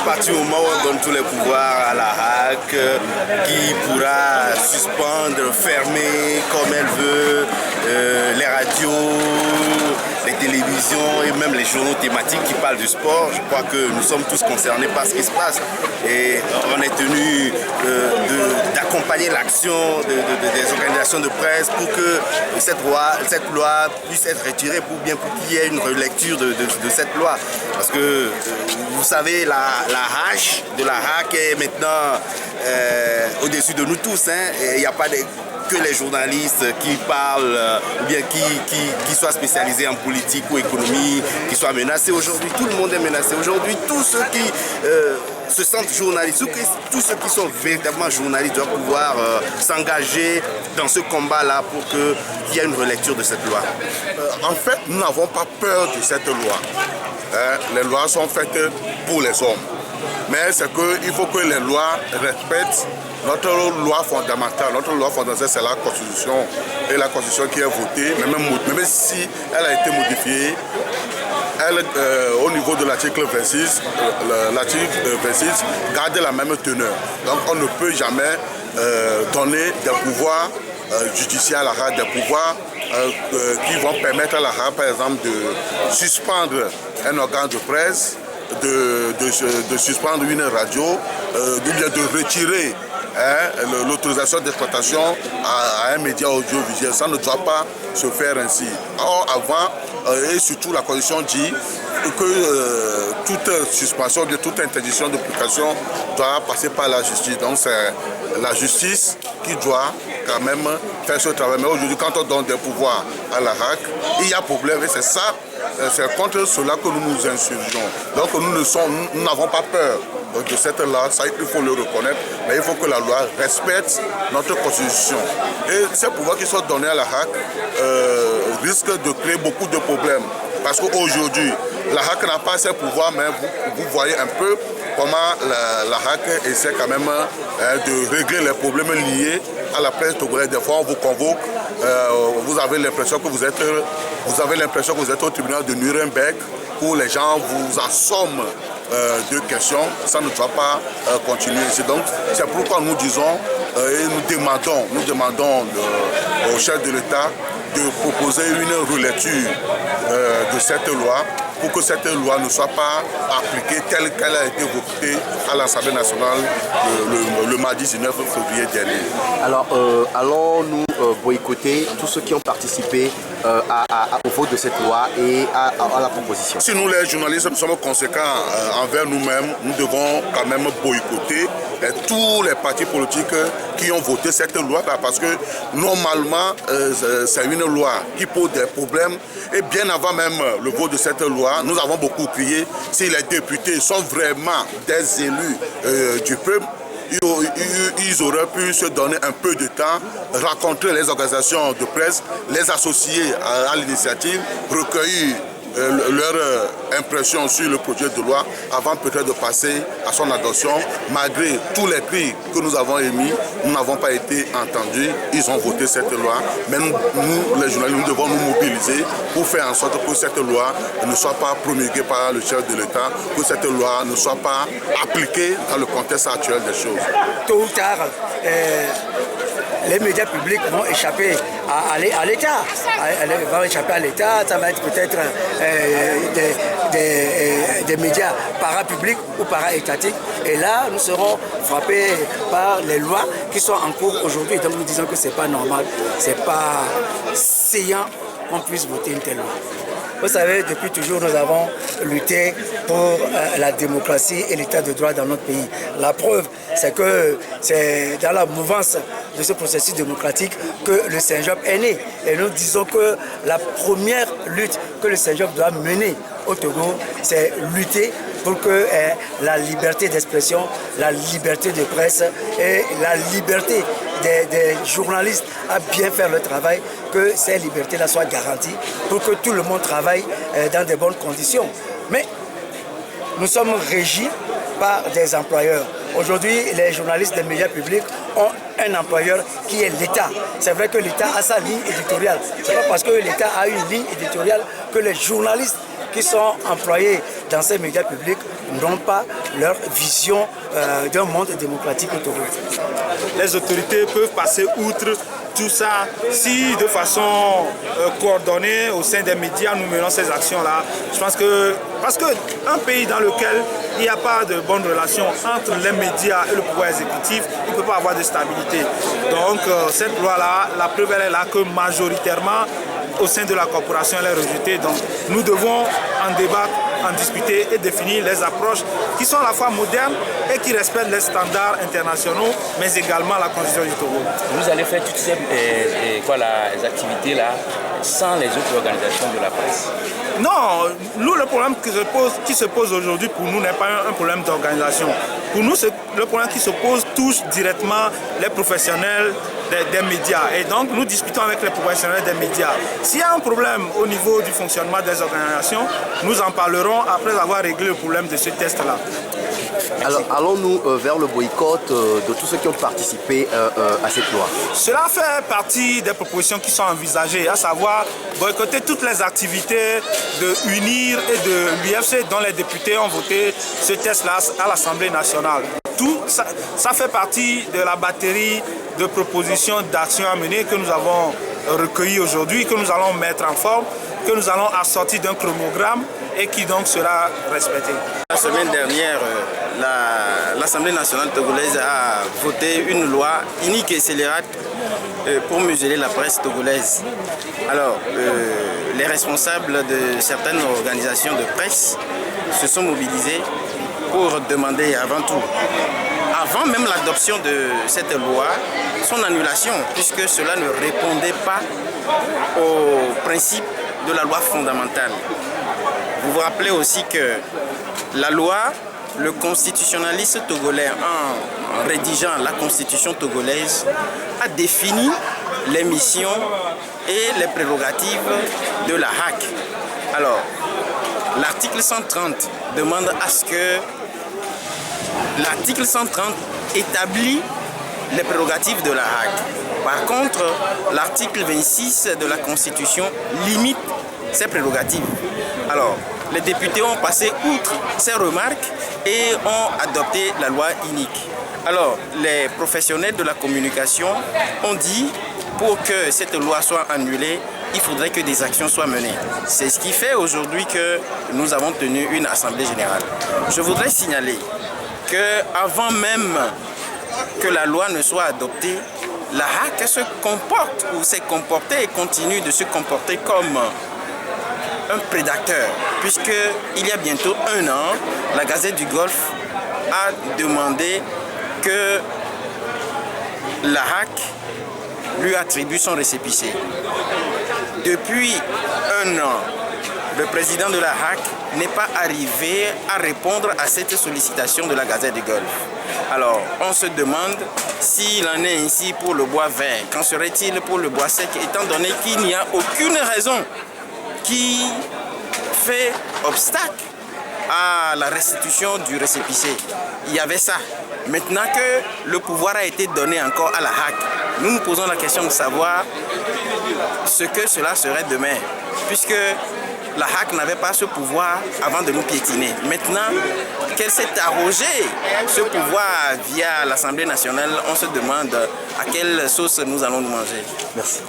partir du moment où on donne tous les pouvoirs à la HAC, qui pourra suspendre, fermer comme elle veut les radios, les télévisions et même les journaux thématiques qui parlent du sport, je crois que nous sommes tous concernés par ce qui se passe. Et on est tenu d'accompagner l'action des organisations de presse pour que cette loi puisse être retirée, pour qu'il y ait une relecture de cette loi. Parce que vous savez, la hache de la HAC est maintenant au-dessus de nous tous. Hein. Il n'y a pas que les journalistes qui parlent ou bien qui soient spécialisés en politique ou économie, qui soient menacés aujourd'hui. Tout le monde est menacé aujourd'hui. Tous ceux qui se sentent journalistes, tous ceux qui sont véritablement journalistes doivent pouvoir s'engager dans ce combat-là pour qu'il y ait une relecture de cette loi. En fait, nous n'avons pas peur de cette loi. Les lois sont faites pour les hommes. Mais c'est qu'il faut que les lois respectent notre loi fondamentale. Notre loi fondamentale, c'est la Constitution. Et la Constitution qui est votée, même si elle a été modifiée, au niveau de l'article 26, garde la même teneur. Donc on ne peut jamais donner des pouvoirs judiciaires à la RAC, des pouvoirs qui vont permettre à la RAC, par exemple, de suspendre un organe de presse, de suspendre une radio, de retirer l'autorisation d'exploitation à un média audiovisuel. Ça ne doit pas se faire ainsi. Or, avant, et surtout la Constitution dit que toute suspension, toute interdiction de publication doit passer par la justice. Donc c'est la justice qui doit quand même faire ce travail. Mais aujourd'hui, quand on donne des pouvoirs à la RAC, il y a problème et c'est ça. C'est contre cela que nous nous insurgeons. Donc nous n'avons pas peur de cette loi, ça il faut le reconnaître, mais il faut que la loi respecte notre constitution. Et ces pouvoirs qui sont donnés à la RAC risquent de créer beaucoup de problèmes. Parce qu'aujourd'hui, la RAC n'a pas ces pouvoirs, mais vous voyez un peu comment la RAC essaie quand même de régler les problèmes liés à la presse togolaise. Des fois on vous convoque, vous avez l'impression que vous êtes au tribunal de Nuremberg où les gens vous assomment de questions. Ça ne doit pas continuer ici. Donc c'est pourquoi nous disons et nous demandons au chef de l'État de proposer une relecture de cette loi pour que cette loi ne soit pas appliquée telle qu'elle a été votée à l'Assemblée nationale le mardi 19 février dernier. Alors, allons-nous boycotter tous ceux qui ont participé au vote de cette loi et à la proposition? Si nous, les journalistes, nous sommes conséquents envers nous-mêmes, nous devons quand même boycotter tous les partis politiques qui ont voté cette loi, parce que normalement, c'est une loi qui pose des problèmes. Et bien avant même le vote de cette loi, nous avons beaucoup crié, si les députés sont vraiment des élus du peuple, ils auraient pu se donner un peu de temps, rencontrer les organisations de presse, les associer à l'initiative, recueillir leur impression sur le projet de loi avant peut-être de passer à son adoption. Malgré tous les cris que nous avons émis, nous n'avons pas été entendus. Ils ont voté cette loi. Mais nous, les journalistes, nous devons nous mobiliser pour faire en sorte que cette loi ne soit pas promulguée par le chef de l'État, que cette loi ne soit pas appliquée dans le contexte actuel des choses. Tôt ou tard, les médias publics vont échapper à l'État. Vont échapper à l'État, ça va être peut-être des médias parapublics ou para-étatiques. Et là, nous serons frappés par les lois qui sont en cours aujourd'hui. Donc nous disons que ce n'est pas normal, ce n'est pas séant qu'on puisse voter une telle loi. Vous savez, depuis toujours, nous avons lutté pour la démocratie et l'état de droit dans notre pays. La preuve, c'est que c'est dans la mouvance de ce processus démocratique que le Saint-Job est né. Et nous disons que la première lutte que le Saint-Job doit mener au Togo, c'est lutter pour que la liberté d'expression, la liberté de presse et la liberté des journalistes à bien faire le travail, que ces libertés-là soient garanties pour que tout le monde travaille dans de bonnes conditions. Mais nous sommes régis par des employeurs. Aujourd'hui, les journalistes des médias publics ont un employeur qui est l'État. C'est vrai que l'État a sa ligne éditoriale. Ce n'est pas parce que l'État a une ligne éditoriale que les journalistes qui sont employés dans ces médias publics n'ont pas leur vision d'un monde démocratique au Togo. Les autorités peuvent passer outre tout ça si de façon coordonnée au sein des médias nous menons ces actions-là. Je pense que, parce qu'un pays dans lequel il n'y a pas de bonnes relations entre les médias et le pouvoir exécutif, il ne peut pas avoir de stabilité. Donc cette loi-là, la preuve elle est là que majoritairement au sein de la corporation elle est rejetée. Donc nous devons en débattre, en discuter et définir les approches qui sont à la fois modernes et qui respectent les standards internationaux, mais également la Constitution du Togo. Vous allez faire toutes ces les activités-là sans les autres organisations de la presse? Non, nous, le problème qui se pose aujourd'hui pour nous n'est pas un problème d'organisation. Pour nous, le problème qui se pose touche directement les professionnels des médias. Et donc, nous discutons avec les professionnels des médias. S'il y a un problème au niveau du fonctionnement des organisations, nous en parlerons après avoir réglé le problème de ce test-là. Alors, allons-nous vers le boycott de tous ceux qui ont participé à cette loi? Cela fait partie des propositions qui sont envisagées, à savoir boycotter toutes les activités de UNIR et de l'UFC dont les députés ont voté ce test-là à l'Assemblée nationale. Tout ça fait partie de la batterie de propositions d'actions à mener que nous avons recueillies aujourd'hui, que nous allons mettre en forme, que nous allons assortir d'un chronogramme et qui donc sera respecté. La semaine dernière, l'Assemblée nationale togolaise a voté une loi unique et scélérate pour museler la presse togolaise. Alors, les responsables de certaines organisations de presse se sont mobilisés pour demander avant tout, avant même l'adoption de cette loi, son annulation, puisque cela ne répondait pas aux principes de la loi fondamentale. Vous vous rappelez aussi que la loi, le constitutionnaliste togolais, en rédigeant la constitution togolaise, a défini les missions et les prérogatives de la HAC. Alors, l'article 130 demande à ce que l'article 130 établit les prérogatives de la HAC. Par contre, l'article 26 de la Constitution limite ces prérogatives. Alors, les députés ont passé outre ces remarques et ont adopté la loi unique. Alors, les professionnels de la communication ont dit, pour que cette loi soit annulée, il faudrait que des actions soient menées. C'est ce qui fait aujourd'hui que nous avons tenu une assemblée générale. Je voudrais signaler qu'avant même que la loi ne soit adoptée, la HAC se comporte ou s'est comportée et continue de se comporter comme un prédateur, puisqu'il y a bientôt 1 an, la Gazette du Golfe a demandé que la HAC lui attribue son récépissé. Depuis 1 an, le président de la HAC n'est pas arrivé à répondre à cette sollicitation de la Gazette du Golfe. Alors, on se demande s'il en est ainsi pour le bois vert, qu'en serait-il pour le bois sec, étant donné qu'il n'y a aucune raison qui fait obstacle à la restitution du récépissé. Il y avait ça. Maintenant que le pouvoir a été donné encore à la HAC, nous nous posons la question de savoir ce que cela serait demain, puisque la HAC n'avait pas ce pouvoir avant de nous piétiner. Maintenant qu'elle s'est arrogée ce pouvoir via l'Assemblée nationale, on se demande à quelle sauce nous allons nous manger. Merci.